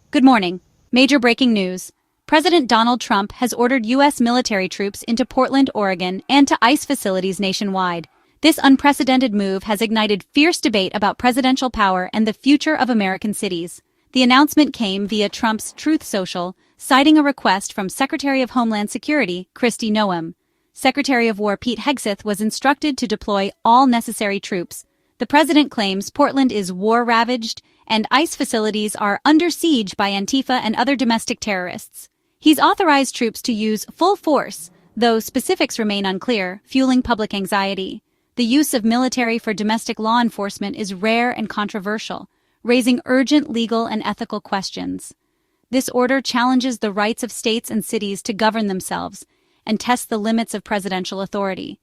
Good morning. Major breaking news. President Donald Trump has ordered U.S. military troops into Portland, Oregon, and to ICE facilities nationwide. This unprecedented move has ignited fierce debate about presidential power and the future of American cities. The announcement came via Trump's Truth Social, citing a request from Secretary of Homeland Security, Kristi Noem. Secretary of War Pete Hegseth was instructed to deploy all necessary troops. The president claims Portland is war-ravaged and ICE facilities are under siege by Antifa and other domestic terrorists. He's authorized troops to use full force, though specifics remain unclear, fueling public anxiety. The use of military for domestic law enforcement is rare and controversial, raising urgent legal and ethical questions. This order challenges the rights of states and cities to govern themselves and tests the limits of presidential authority.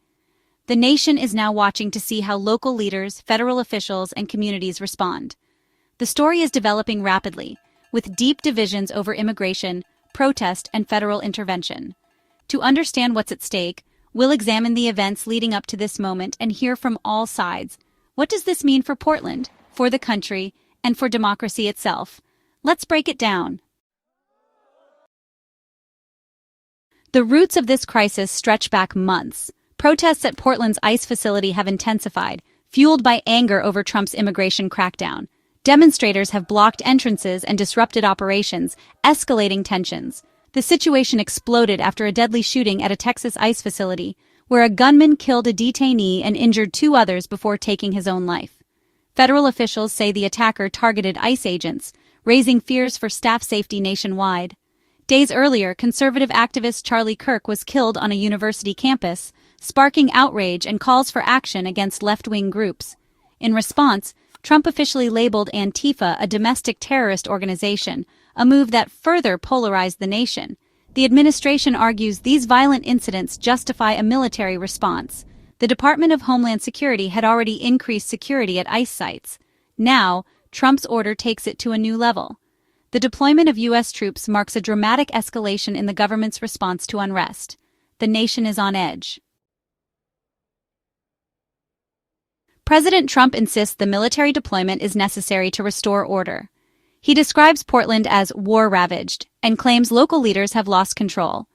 The nation is now watching to see how local leaders, federal officials, and communities respond. The story is developing rapidly, with deep divisions over immigration, protest, and federal intervention. To understand what's at stake, we'll examine the events leading up to this moment and hear from all sides. What does this mean for Portland, for the country, and for democracy itself? Let's break it down. The roots of this crisis stretch back months. Protests at Portland's ICE facility have intensified, fueled by anger over Trump's immigration crackdown. Demonstrators have blocked entrances and disrupted operations, escalating tensions. The situation exploded after a deadly shooting at a Texas ICE facility, where a gunman killed a detainee and injured two others before taking his own life. Federal officials say the attacker targeted ICE agents, raising fears for staff safety nationwide. Days earlier, conservative activist Charlie Kirk was killed on a university campus, sparking outrage and calls for action against left-wing groups. In response, Trump officially labeled Antifa a domestic terrorist organization, a move that further polarized the nation. The administration argues these violent incidents justify a military response. The Department of Homeland Security had already increased security at ICE sites. Now, Trump's order takes it to a new level. The deployment of U.S. troops marks a dramatic escalation in the government's response to unrest. The nation is on edge. President Trump insists the military deployment is necessary to restore order. He describes Portland as war-ravaged and claims local leaders have lost control.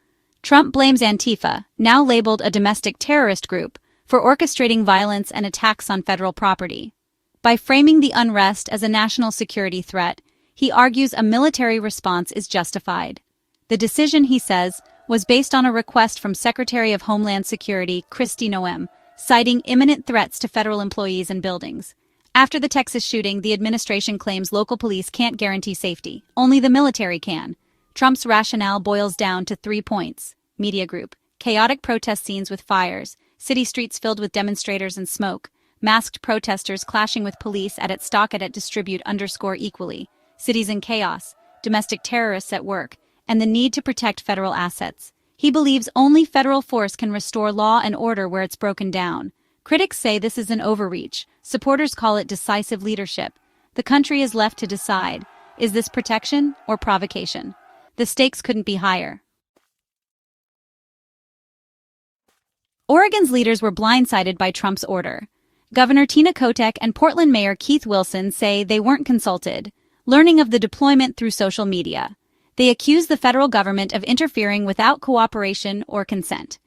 Trump blames Antifa, now labeled a domestic terrorist group, for orchestrating violence and attacks on federal property. By framing the unrest as a national security threat, he argues a military response is justified. The decision, he says, was based on a request from Secretary of Homeland Security Kristi Noem, citing imminent threats to federal employees and buildings. After the Texas shooting, the administration claims local police can't guarantee safety. Only the military can. Trump's rationale boils down to 3 points. Media group. Chaotic protest scenes with fires. City streets filled with demonstrators and smoke. Masked protesters clashing with police at stock at distribute underscore equally. Cities in chaos. Domestic terrorists at work. And the need to protect federal assets. He believes only federal force can restore law and order where it's broken down. Critics say this is an overreach. Supporters call it decisive leadership. The country is left to decide, is this protection or provocation? The stakes couldn't be higher. Oregon's leaders were blindsided by Trump's order. Governor Tina Kotek and Portland Mayor Keith Wilson say they weren't consulted, learning of the deployment through social media. They accuse the federal government of interfering without cooperation or consent.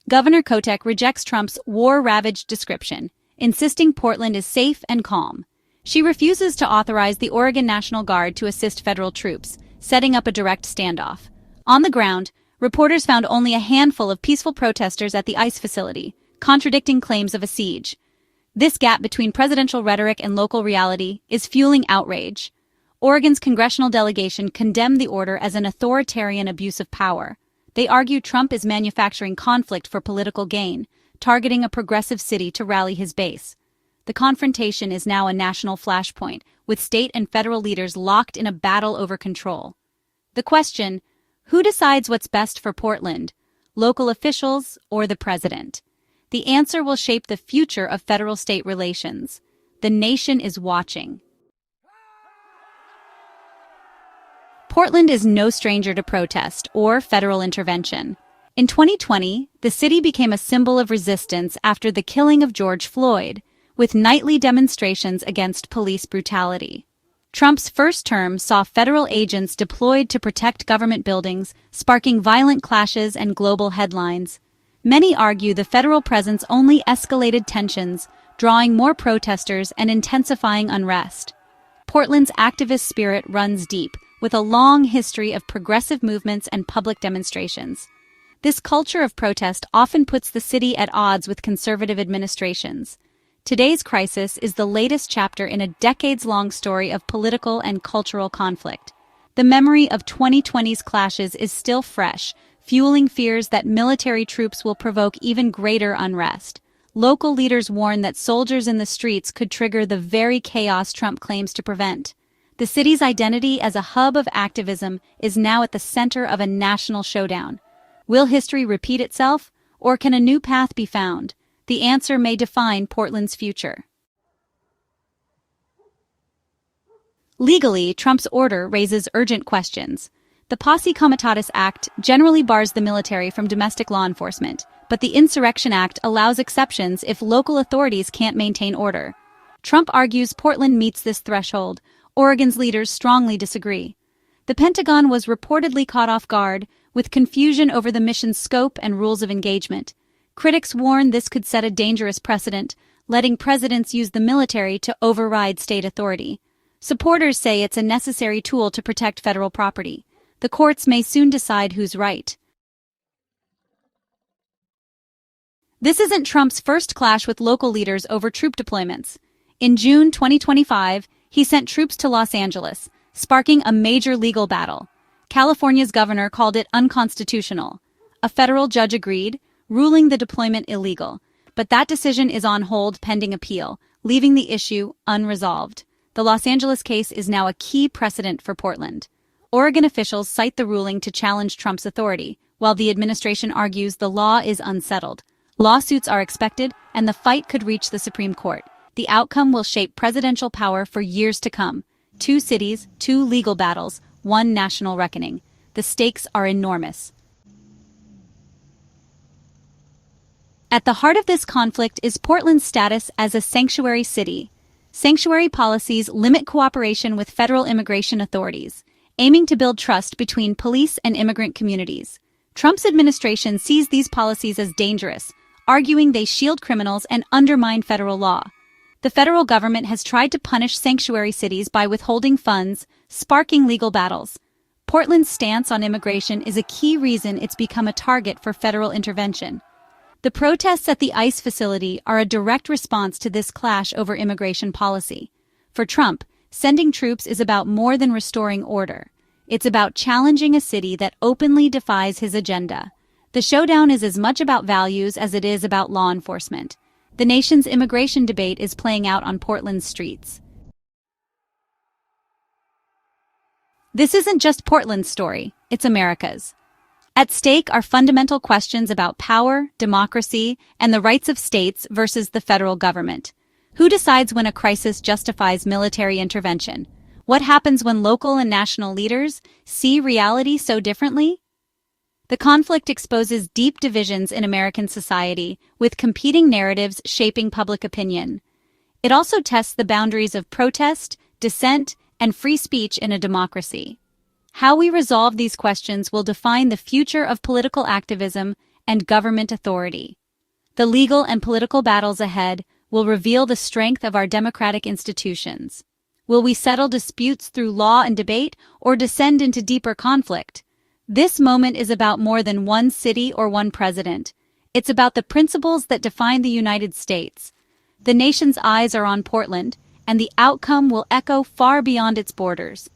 Governor Kotek rejects Trump's war-ravaged description, insisting Portland is safe and calm. She refuses to authorize the Oregon National Guard to assist federal troops, setting up a direct standoff. On the ground, reporters found only a handful of peaceful protesters at the ICE facility, contradicting claims of a siege. This gap between presidential rhetoric and local reality is fueling outrage. Oregon's congressional delegation condemned the order as an authoritarian abuse of power. They argue Trump is manufacturing conflict for political gain, targeting a progressive city to rally his base. The confrontation is now a national flashpoint, with state and federal leaders locked in a battle over control. The question, who decides what's best for Portland? Local officials or the president? The answer will shape the future of federal-state relations. The nation is watching. Portland is no stranger to protest or federal intervention. In 2020, the city became a symbol of resistance after the killing of George Floyd, with nightly demonstrations against police brutality. Trump's first term saw federal agents deployed to protect government buildings, sparking violent clashes and global headlines. Many argue the federal presence only escalated tensions, drawing more protesters and intensifying unrest. Portland's activist spirit runs deep, with a long history of progressive movements and public demonstrations. This culture of protest often puts the city at odds with conservative administrations. Today's crisis is the latest chapter in a decades-long story of political and cultural conflict. The memory of 2020's clashes is still fresh, fueling fears that military troops will provoke even greater unrest. Local leaders warn that soldiers in the streets could trigger the very chaos Trump claims to prevent. The city's identity as a hub of activism is now at the center of a national showdown. Will history repeat itself, or can a new path be found? The answer may define Portland's future. Legally, Trump's order raises urgent questions. The Posse Comitatus Act generally bars the military from domestic law enforcement, but the Insurrection Act allows exceptions if local authorities can't maintain order. Trump argues Portland meets this threshold. Oregon's leaders strongly disagree. The Pentagon was reportedly caught off guard, with confusion over the mission's scope and rules of engagement. Critics warn this could set a dangerous precedent, letting presidents use the military to override state authority. Supporters say it's a necessary tool to protect federal property. The courts may soon decide who's right. This isn't Trump's first clash with local leaders over troop deployments. In June 2025, he sent troops to Los Angeles, sparking a major legal battle. California's governor called it unconstitutional. A federal judge agreed, ruling the deployment illegal. But that decision is on hold pending appeal, leaving the issue unresolved. The Los Angeles case is now a key precedent for Portland. Oregon officials cite the ruling to challenge Trump's authority, while the administration argues the law is unsettled. Lawsuits are expected, and the fight could reach the Supreme Court. The outcome will shape presidential power for years to come. 2 cities, 2 legal battles, 1 national reckoning. The stakes are enormous. At the heart of this conflict is Portland's status as a sanctuary city. Sanctuary policies limit cooperation with federal immigration authorities, aiming to build trust between police and immigrant communities. Trump's administration sees these policies as dangerous, arguing they shield criminals and undermine federal law. The federal government has tried to punish sanctuary cities by withholding funds, sparking legal battles. Portland's stance on immigration is a key reason it's become a target for federal intervention. The protests at the ICE facility are a direct response to this clash over immigration policy. For Trump, sending troops is about more than restoring order. It's about challenging a city that openly defies his agenda. The showdown is as much about values as it is about law enforcement. The nation's immigration debate is playing out on Portland's streets. This isn't just Portland's story, it's America's. At stake are fundamental questions about power, democracy, and the rights of states versus the federal government. Who decides when a crisis justifies military intervention? What happens when local and national leaders see reality so differently? The conflict exposes deep divisions in American society, with competing narratives shaping public opinion. It also tests the boundaries of protest, dissent, and free speech in a democracy. How we resolve these questions will define the future of political activism and government authority. The legal and political battles ahead will reveal the strength of our democratic institutions. Will we settle disputes through law and debate, or descend into deeper conflict? This moment is about more than one city or one president. It's about the principles that define the United States. The nation's eyes are on Portland, and the outcome will echo far beyond its borders.